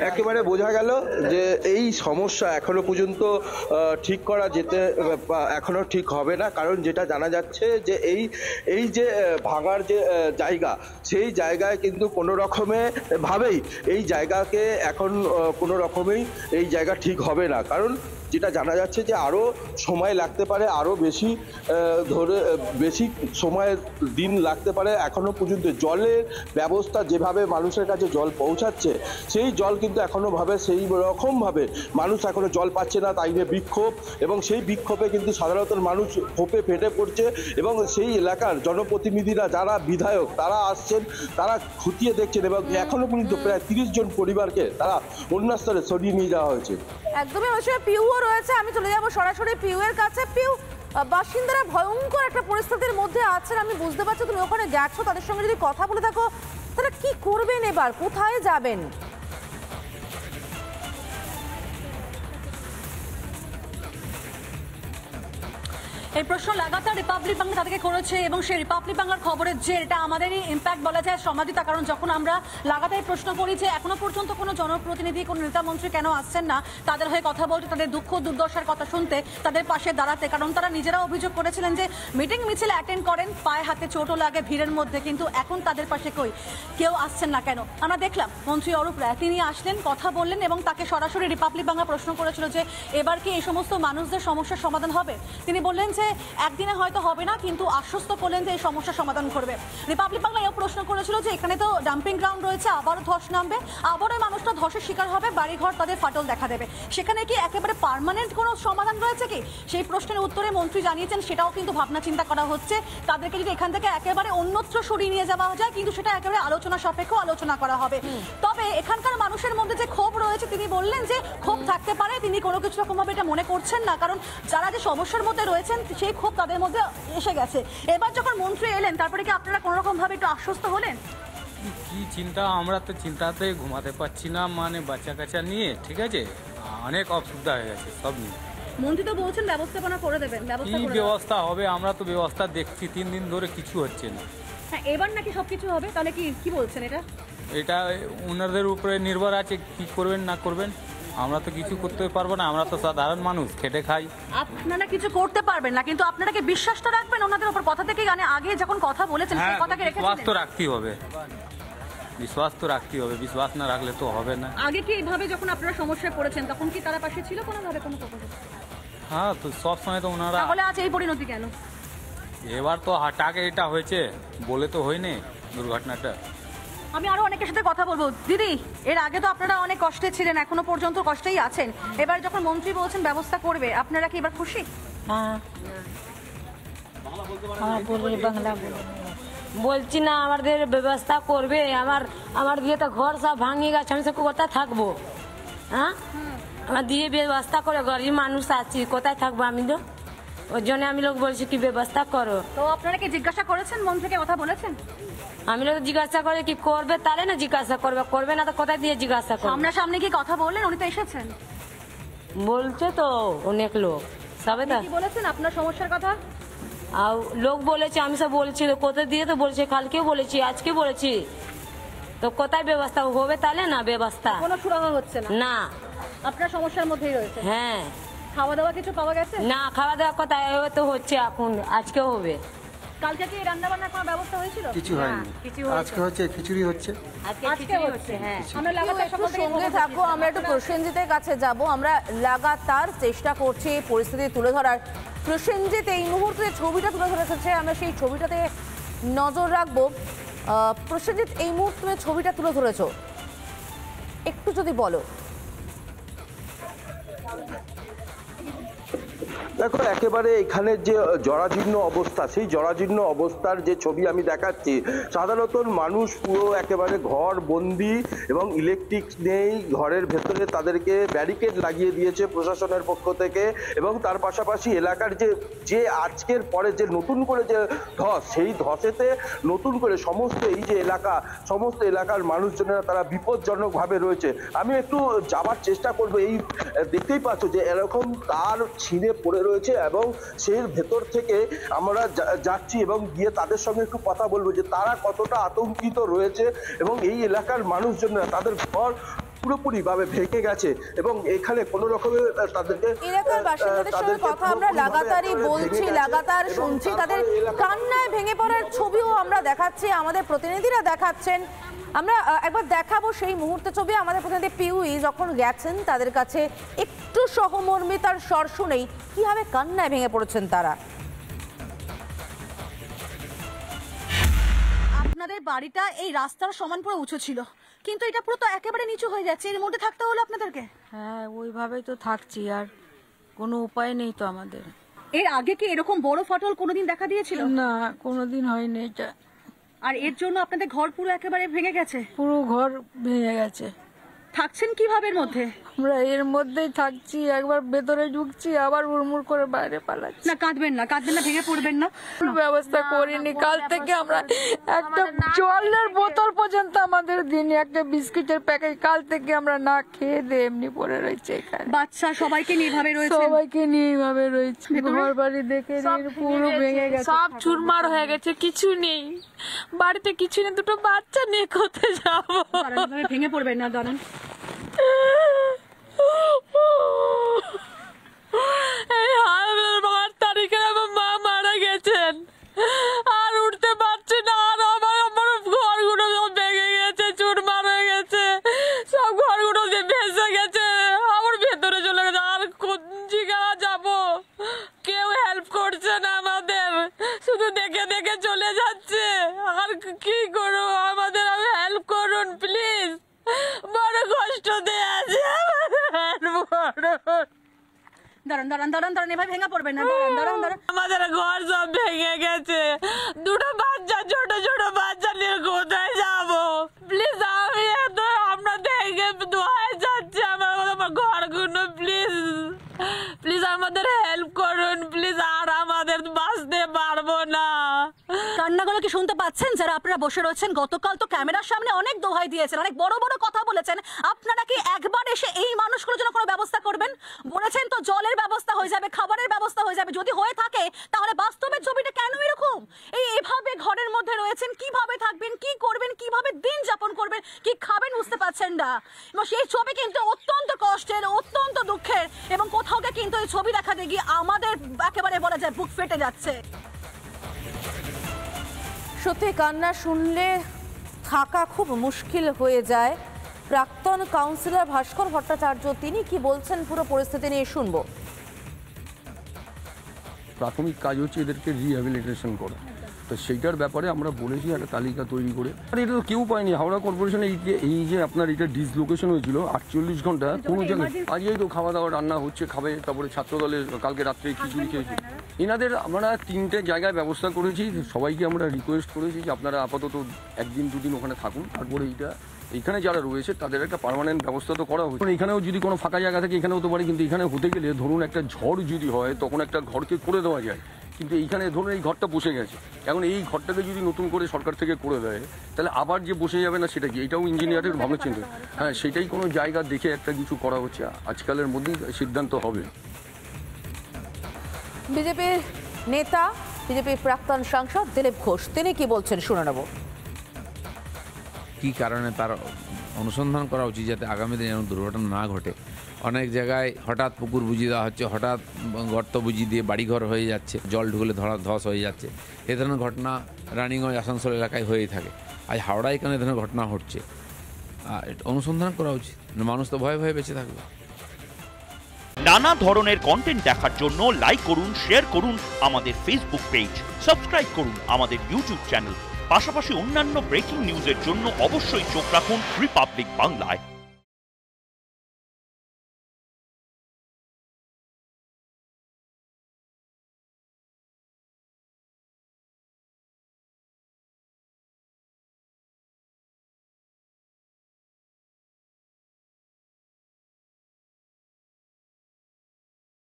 একেবারে বোঝা গেল যে এই সমস্যা এখনো পর্যন্ত ঠিক করা যেতে এখনো ঠিক হবে না, কারণ যেটা জানা যাচ্ছে যে এই যে ভাঙার যে জায়গা, সেই জায়গায় কিন্তু কোনো রকমে ভাবেই এই জায়গাকে এখন কোনো রকমেই এই জায়গা ঠিক হবে না, কারণ যেটা জানা যাচ্ছে যে আরও সময় লাগতে পারে, আরও বেশি সময় দিন লাগতে পারে। এখনো পর্যন্ত জলের ব্যবস্থা যেভাবে মানুষের কাছে জল পৌঁছাচ্ছে, সেই জল কিন্তু সেই রকমভাবে মানুষ এখনো জল পাচ্ছে না, তাই নিয়ে বিক্ষোভ, এবং সেই বিক্ষোভে কিন্তু সাধারণত মানুষ ক্ষোভে ফেটে পড়ছে এবং সেই এলাকার জনপ্রতিনিধিরা যারা বিধায়ক তারা আসছেন, তারা খতিয়ে দেখছেন এবং এখনো পর্যন্ত প্রায় 30 জন পরিবারকে তারা অন্য স্তরে সরিয়ে নিয়ে যাওয়া হয়েছে। একদমই অবশ্যই পিউও রয়েছে, আমি চলে যাবো সরাসরি পিউ এর কাছে। পিউ, বাসিন্দারা ভয়ঙ্কর একটা পরিস্থিতির মধ্যে আছেন, আমি বুঝতে পারছি তুমি ওখানে গেছো, তাদের সঙ্গে যদি কথা বলে থাকো তারা কি করবেন, এবার কোথায় যাবেন? এই প্রশ্ন লাগাতার রিপাবলিক বাংলা তাদেরকে করেছে এবং সেই রিপাবলিক বাংলার খবরের যে এটা আমাদেরই ইম্প্যাক্ট বলা যায় সমাজিতা, কারণ যখন আমরা লাগাতার প্রশ্ন করি যে এখনো পর্যন্ত কোনো জনপ্রতিনিধি কোনো নেতা মন্ত্রী কেন আসছেন না তাদের হয়ে কথা বলতে, তাদের দুঃখ দুর্দশার কথা শুনতে, তাদের পাশে দাঁড়াতে, কারণ তারা নিজেরা অভিযোগ করেছিলেন যে মিটিং মিছিল অ্যাটেন্ড করেন, পায়ে হাতে চোটও লাগে ভিড়ের মধ্যে, কিন্তু এখন তাদের পাশে কেউ আসছেন না কেন? আমরা দেখলাম মন্ত্রী অরূপ রায় তিনি আসলেন, কথা বললেন এবং তাকে সরাসরি রিপাবলিক বাংলা প্রশ্ন করেছিল যে এবার কি এই সমস্ত মানুষদের সমস্যার সমাধান হবে। তিনি বললেন যে একদিনে হয়তো হবে না, কিন্তু আশ্বস্ত করলেন যে এই সমস্যার সমাধান করবে। রিপাবলিক বাংলা এও প্রশ্ন করেছিল যে এখানে তো ডাম্পিং গ্রাউন্ড রয়েছে, আবারও ধস নামবে, আবারও মানুষটা ধসের শিকার হবে, বাড়িঘর তাদের ফাটল দেখা দেবে, সেখানে কি একেবারে পার্মানেন্ট কোনো সমাধান রয়েছে কি? সেই প্রশ্নের উত্তরে মন্ত্রী জানিয়েছেন সেটাও কিন্তু ভাবনা চিন্তা করা হচ্ছে, তাদেরকে যদি এখান থেকে একেবারে অন্যত্র সরিয়ে নিয়ে যাওয়া যায়, কিন্তু সেটা একেবারে আলোচনা সাপেক্ষ আলোচনা করা হবে। তবে এখানকার মানুষের মধ্যে যে ক্ষোভ রয়েছে, তিনি বললেন যে ক্ষোভ থাকতে পারে, তিনি কোনো কিছু রকমভাবে এটা মনে করছেন না, কারণ যারা যে সমস্যার মধ্যে রয়েছেন সেই ক্ষোভ তাদের মধ্যে এসে গেছে। এবার যখন মন্ত্রী এলেন তারপরে কি আপনারা কোনো রকম ভাবে একটু আশ্বস্ত হলেন? কি চিন্তা, আমরা তো চিন্তাতে ঘুমাতে পারছি না, মানে বাচ্চা কাচ্চা নিয়ে, ঠিক আছে, অনেক অসুবিধা হয়ে গেছে সব নিয়ে। মন্ত্রী তো বলছেন ব্যবস্থাপনা করে দেবেন, কি ব্যবস্থা হবে? আমরা তো ব্যবস্থা দেখছি 3 দিন ধরে কিছু হচ্ছে না। হ্যাঁ, এবার নাকি সবকিছু হবে, তাহলে কি বলছেন? এটা ওনাদের উপরে নির্ভর আছে, কি করবেন না করবেন, আমরা তো কিছু করতে পারবো না, আমরা তো সাধারণ মানুষ, খেটে খাই। আপনারা কিছু করতে পারবেন না, কিন্তু আপনারা কি বিশ্বাস তো রাখবেন ওনাদের উপর? কথা থেকে আগে যখন কথা বলেছেন সেই কথাকে রেখেছেন। বিশ্বাস তো রাখতেই হবে, বিশ্বাস তো রাখতেই হবে, বিশ্বাস না রাখলে তো হবে না। আগে কি এইভাবে যখন আপনারা সমস্যায় পড়েছেন তখন কি তারা পাশে ছিল কোনোভাবে কোনো কথা? হ্যাঁ, তো সব সময় তো ওনারা। তাহলে আজ এই পরিণতি কেন? এবার তো হঠাৎ এটা হয়েছে, বলে তো হয়নি দুর্ঘটনাটা। আমি আরো অনেকের সাথে কথা বলবো। দিদি, এর আগে তো আপনারা অনেক কষ্টে ছিলেন, এখনো পর্যন্ত কষ্টেই আছেন, এবার যখন মন্ত্রী বলছেন ব্যবস্থা করবে, আপনারা কি এবার খুশি? হ্যাঁ, বাংলা বলছি না, আমাদের ব্যবস্থা করবে। আমার দিয়ে তো ঘর সব ভাঙিয়ে গেছে, আমি সব কোথায় থাকবো? হ্যাঁ, আমার দিয়ে ব্যবস্থা করে, গরিব মানুষ আছি, কোথায় থাকবো আমি? তো ওই জন্য আমি লোক বলছি কি ব্যবস্থা করো। তো আপনারা কি জিজ্ঞাসা করেছেন, মন্ত্রীকে কথা বলেছেন? আমি লোক জিজ্ঞাসা করে কি করবে, তাহলে না জিজ্ঞাসা করবে না তো কোথায় দিয়ে জিজ্ঞাসা করবে? আপনার সামনে কি কথা বললেন? উনি তো এসেছেন, বলছে তো অনেক লোক সবে। তো কি বলেছেন আপনার সমস্যার কথা? আর লোক বলেছে, আমি সব বলছি, কোথায় দিয়ে তো বলছে, কালকেও বলেছি, আজকে বলেছি, তো কোথায় ব্যবস্থা হবে? তাহলে না ব্যবস্থা কোনো সুরাহা হচ্ছে না। না, আপনার সমস্যার মধ্যেই রয়েছে। হ্যাঁ, খাওয়া দাওয়া কিছু পাওয়া গেছে? না, খাওয়া দাওয়া কোথায় তো হচ্ছে, এখন আজকেও হবে। কালকে কি রান্না বান্নার কোনো ব্যবস্থা হয়েছিল? কিছু হয়নি, আজকে হচ্ছে খিচুড়ি হচ্ছে। আজকে হচ্ছে, হ্যাঁ। আমরা লাগাতার সঙ্গে থাকো, আমরা একটু প্রসেনজিতের কাছে যাব, আমরা লাগাতার চেষ্টা করছি পরিস্থিতি তুলে ধরার। প্রসেনজিৎ এই মুহূর্তে ছবিটা তুলে ধরেছে, আমরা সেই ছবিটাতে নজর রাখবো। প্রসেনজিৎ, এই মুহূর্তে ছবিটা তুলে ধরেছো, একটু যদি বলো। দেখো, একেবারে এখানে যে জরাজীর্ণ অবস্থা, সেই জরাজীর্ণ অবস্থার যে ছবি আমি দেখাচ্ছি, সাধারণত মানুষ পুরো একেবারে ঘর বন্দি এবং ইলেকট্রিক নেই, ঘরের ভেতরে তাদেরকে ব্যারিকেড লাগিয়ে দিয়েছে প্রশাসনের পক্ষ থেকে, এবং তার পাশাপাশি এলাকার যে আজকের পরে যে নতুন করে যে ধস, সেই ধসেতে নতুন করে সমস্ত এলাকার মানুষজনেরা তারা বিপজ্জনকভাবে রয়েছে। আমি একটু যাবার চেষ্টা করবো। এই দেখতেই পাচ্ছ যে এরকম তার ছিঁড়ে পড়ে রয়েছে এবং সেই ভেতর থেকে আমরা যাচ্ছি এবং গিয়ে তাদের সঙ্গে একটু কথা বলবো যে তারা কতটা আতঙ্কিত রয়েছে এবং এই এলাকার মানুষজনরা তাদের ঘর পুরোপুরি ভাবে ভেঙে গেছে এবং এখানে কোনো রকমের তাদেরকে এলাকার বাসিন্দাদের সঙ্গে কথা আমরা লাগাতারই বলছি, লাগাতার শুনছি, তাদের কান্নায় ভেঙে পড়ার ছবিও আমরা দেখাচ্ছি, আমাদের প্রতিনিধিরা দেখাচ্ছেন। আমরা একবার দেখাবো সেই মুহূর্তে ছবি। আমাদের প্রতিনিধি পিউই যখন গেছেন তাদের কাছে একটু সহমর্মিতার স্বর শুনেই কিভাবে কান্নায় ভেঙে পড়েছেন তারা। আপনাদের বাড়িটা এই রাস্তার সমান পুরো উঁচু ছিল, কিন্তু এটা পুরো তো একেবারে নিচু হয়ে যাচ্ছে, এর মধ্যে থাকতে হলো আপনাদেরকে। হ্যাঁ, ওইভাবেই তো থাকছি, আর কোনো উপায় নেই তো আমাদের। এর আগে কি এরকম বড় ফাটল কোনোদিন দেখা দিয়েছিল? না, কোনোদিন হয়নি এটা। আর এর জন্য আপনাদের ঘর পুরো একেবারে ভেঙে গেছে? পুরো ঘর ভেঙে গেছে। থাকছেন কিভাবে এর মধ্যে? আমরা এর মধ্যেই থাকছি, একবার ভেতরে ঢুকছি আবার উড়মুড় করে বাইরে পালাচ্ছি। না, কাঁদবেন না, কাঁদবেন না, ভেঙে পড়বেন না। ব্যবস্থা করিনি, কাল থেকে আমরা একটা জলের বোতল পর্যন্ত আমাদের দিনে, একটা বিস্কিটের প্যাকেট, কাল থেকে আমরা না খেয়ে দিয়ে এমনি পড়ে রয়েছে এখানে। বাচ্চা সবাইকে নিয়ে এইভাবে রয়েছে? সবাইকে নিয়ে এইভাবে রয়েছে। ঘর বাড়ি দেখে পুরো ভেঙে গেছে, সব চুরমার হয়ে গেছে, কিছু নেই বাড়িতে, কিছু নেই। দুটো বাচ্চা নিয়ে কোথায় যাবো? ভেঙে পড়বেন না, দাঁড়ান। এই 8 তারিখে আমার মা মারা গেছেন, আর উঠতে পারছি না, আর আমার ঘরগুলো সব ভেঙে গেছে, চুরমার হয়ে গেছে, সব ঘরগুলো ভেসে গেছে, আমার ভেতরে চলে গেছে। আর কোন জায়গা যাবো? কেউ হেল্প করছে না আমাদের, শুধু দেখে দেখে চলে যাচ্ছে। আর কি করবো? আমাদের হেল্প করুন প্লিজ, বড় কষ্ট দিয়ে আছে। দাঁড়ান দাঁড়ান দাঁড়ান দাঁড়ান, এভাবে ভেঙে পড়বেন না, দাঁড়ান দাঁড়ান দাঁড়ান। আমাদের ঘর সব ভেঙে গেছে, দুটো বাচ্চা, ছোট ছোট বাচ্চা নিয়ে কোথায় যাবো? প্লিজ, আমি এত আমরা দেখে দোয়ায় যাচ্ছি, আমার ঘরগুলো প্লিজ প্লিজ আমাদের হেল্প করুন প্লিজ, আর আমাদের বাঁচতে পারবো না। কান্নাগুলো কি শুনতে পাচ্ছেন যারা আপনারা বসে রয়েছেন? গতকাল তো ক্যামেরার সামনে অনেক দোহাই দিয়েছেন, অনেক বড় বড় কথা বলেছেন। আপনারা কি একবার এসে এই মানুষগুলোর জন্য কোনো ব্যবস্থা করবেন? বলেছেন তো জলের ব্যবস্থা হয়ে যাবে, খাবারের ব্যবস্থা হয়ে যাবে। যদি হয়ে থাকে তাহলে বাস্তবের ছবিটা কেন এরকম? এভাবে ঘরের মধ্যে রয়েছেন, কিভাবে থাকবেন, কি করবেন, কিভাবে দিন যাপন করবেন, কি খাবেন বুঝতে পারছেন না। এবং সেই ছবি কিন্তু অত্যন্ত কষ্টের, অত্যন্ত দুঃখের, এবং কোথাও কিন্তু এই ছবি দেখাতে গিয়ে আমাদের একেবারে বলা যায় বুক ফেটে যাচ্ছে। সত্যি কান্না শুনলে থাকা খুব মুশকিল হয়ে যায়। প্রাক্তন কাউন্সিলর ভাস্কর ভট্টাচার্য তিনি কি বলছেন পুরো পরিস্থিতি নিয়ে শুনবো। প্রাথমিক কাজ হচ্ছে এদেরকে রিহ্যাবিলিটেশন করা, তো সেইটার ব্যাপারে আমরা বলেছি একটা তালিকা তৈরি করে। আর এটা তো কেউ পায়নি, হাওড়া কর্পোরেশনে এই যে আপনার এটা ডিসলোকেশন হয়েছিল 48 ঘন্টা কোনো জায়গায়। আজকেই তো খাওয়া দাওয়া রান্না হচ্ছে, খাবে, তারপরে ছাত্রদলের কালকে রাত্রে খিচুড়ি খেয়েছি। এনাদের আমরা 3টে জায়গায় ব্যবস্থা করেছি, সবাইকে আমরা রিকোয়েস্ট করেছি যে আপনারা আপাতত 1 দিন 2 দিন ওখানে থাকুন, তারপরে এইখানে যারা রয়েছে তাদের একটা পার্মানেন্ট ব্যবস্থা তো করা হচ্ছে। এখানেও যদি কোনো ফাঁকা জায়গা থাকে এখানে হতে পারে, কিন্তু এখানে হতে গেলে ধরুন একটা ঝড় যদি হয় তখন একটা ঘরকে করে দেওয়া যায়, কিন্তু এইখানে ধরুন এই ঘরটা বসে গেছে, এখন এই ঘরটাকে যদি নতুন করে সরকার থেকে করে দেয় তাহলে আবার যে বসে যাবে না সেটা কি? এটাও ইঞ্জিনিয়ারের ভাবনা চিন্তা। হ্যাঁ, সেটাই কোনো জায়গা দেখে একটা কিছু করা হচ্ছে, আজকালের মধ্যেই সিদ্ধান্ত হবে। বিজেপির নেতা, বিজেপির প্রাক্তন সাংসদ দিলীপ ঘোষ তিনি কি বলছেন শুনে নেব। কী কারণে তার অনুসন্ধান করা উচিত যাতে আগামী দিনে এমন দুর্ঘটনা না ঘটে। অনেক জায়গায় হঠাৎ পুকুর বুঝিয়ে দেওয়া হচ্ছে, হঠাৎ গর্ত বুঝিয়ে দিয়ে বাড়িঘর হয়ে যাচ্ছে, জল ঢুকলে ধস হয়ে যাচ্ছে। এ ধরনের ঘটনা রানিগঞ্জ আসানসোল এলাকায় হয়েই থাকে। আজ হাওড়ায় কেন এ ধরনের ঘটনা ঘটছে? অনুসন্ধান করা উচিত, মানুষ তো ভয়ে ভয়ে বেঁচে থাকবে। নানা ধরনের কন্টেন্ট দেখার জন্য লাইক করুন, শেয়ার করুন আমাদের ফেসবুক পেজ, সাবস্ক্রাইব করুন আমাদের ইউটিউব চ্যানেল। পাশাপাশি অন্যান্য ব্রেকিং নিউজের জন্য অবশ্যই চোখ রাখুন রিপাবলিক বাংলায়।